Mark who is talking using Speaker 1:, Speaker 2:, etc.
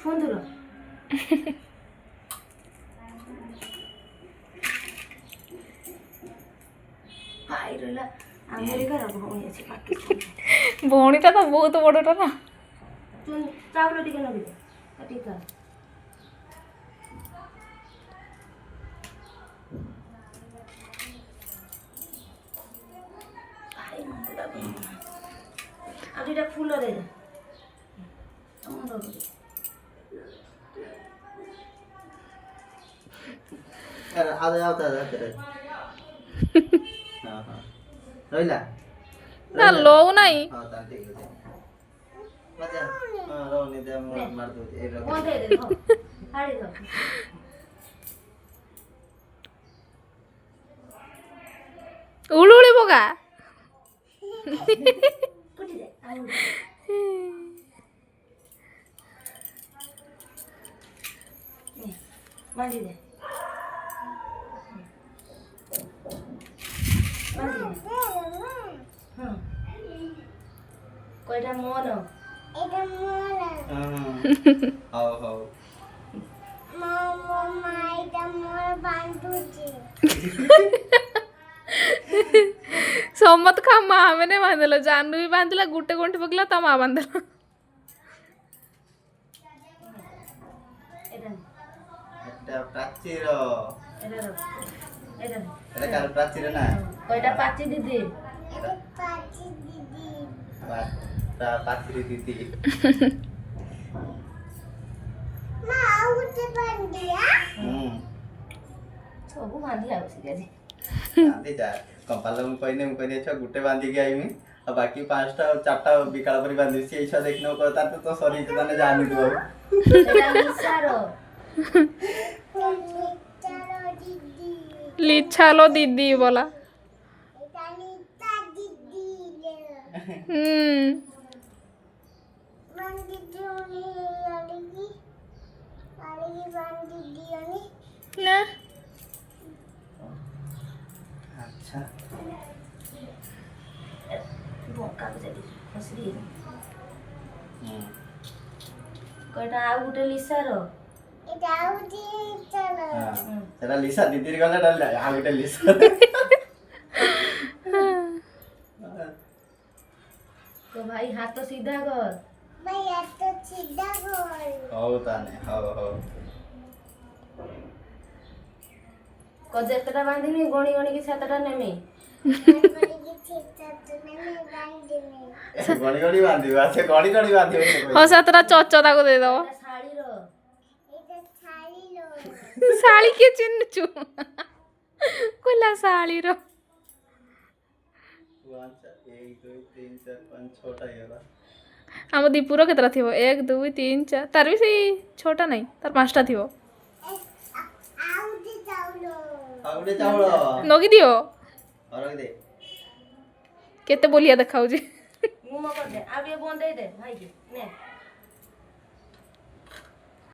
Speaker 1: phone धुलो भाई रहला अमेरिका रो भौणी अछि पाकिस्तान
Speaker 2: भौणीटा तो बहुत बड़टा ना
Speaker 1: तू चावल टिके नबी टिका भाई मुंडा आ दुटा फूल दे दे मुंडा दे
Speaker 3: अरे आधा आता तेरे हां हां रोइला
Speaker 2: ना लो नहीं
Speaker 3: हां ता ठीक है मजा हां रो नहीं दे मार दो ए रो
Speaker 1: कौन दे दे हाड़ी दो
Speaker 2: उलुली बोगा
Speaker 1: कुटी दे आउ ने मांडी दे मांडी दे हां कोइटा मोन एटा मोन
Speaker 3: हां आओ आओ
Speaker 1: मम्मा एटा मोन बांधुची
Speaker 2: सम्मत का माँ मैंने बांधल जानू भी बांधला गुटे गोंठी पकला ता माँ बांधल
Speaker 1: एटा
Speaker 3: এটা প্রাচীর
Speaker 1: एटा रो एटा
Speaker 3: এটা কার প্রাচীর না
Speaker 1: कोइटा पाची दीदी
Speaker 3: পাচিরি দিদি
Speaker 1: মা আউতে বান্দিয়া
Speaker 3: হুম
Speaker 1: ସବୁ ବାନ୍ଧି ଆଉଛି ଆଜି
Speaker 3: ବାନ୍ଧି ଯା କମ୍ପାଲ ମୁଁ କହିନି ଛୁଆ ଗୁଟେ ବାନ୍ଧିକି ଆଇମି ଆଉ ବାକି ପାଞ୍ଚଟା ଚାରଟା ବିକାଳ ପରି ବାନ୍ଧି ସେଇ ଛୁଆ ଦେଖିନ ତାର ତ ସରି ତାନେ ଜାଣି ଦିଅ
Speaker 1: ଏଟା ମିସାର
Speaker 2: लिच्छा लो दीदी बोला
Speaker 1: ଏଟା ନିତା ଦିଦି ବାନ୍ଧି ଦିଅନି ଆଡ଼ିକି ବାନ୍ଧି ଦିଅନି
Speaker 2: ना
Speaker 3: আচ্ছা
Speaker 1: ବଙ୍କା ଦେବି ଖସରି
Speaker 3: হুম
Speaker 1: କଇଟା ଆଉ ଗୋଟେ ଲିସାର ଏଟା ଆଉ ଦି ଚାଲ
Speaker 3: হ্যাঁ সেটা লিসা দিদির গলা ডাল আর এটা লিসা
Speaker 1: তো ভাই হাত ସିଧା କର ଭାଇ ହାତ ସିଧା କର
Speaker 3: ହଉ ତାନେ ହଉ
Speaker 1: କ ଯେତେଟା ବାନ୍ଧିନି ଗଣି ଗଣିକି ସେତେଟା ନେମି
Speaker 3: ଗଣି ଗଣି ବାନ୍ଧିବ ସେ ଗଣି ଗଣି ବାନ୍ଧିବ
Speaker 2: हो सातरा चोचो ताको दे दो
Speaker 1: ଶାଢ଼ୀର
Speaker 2: साड़ी के चिन्चू कोला साड़ी रो
Speaker 3: 1 2 3 4 5 6टा ହେଇଗଲା
Speaker 2: आम दीपुर केतरा थिबो 1 2 3 4 तार भी सही छोटा नहीं तार पांचटा थिबो
Speaker 3: ଆଉ ଗୋଟେ ଚାଉଳ
Speaker 2: नगी दियो
Speaker 3: ଅରଗ ଦେ
Speaker 2: केते बोलिया देखाउ जे
Speaker 1: ମୁଁ ମ କରିଦେ ଆଉ ଟିକେ ବନ୍ଦେଇ ଦେ ଭାଇ ନେ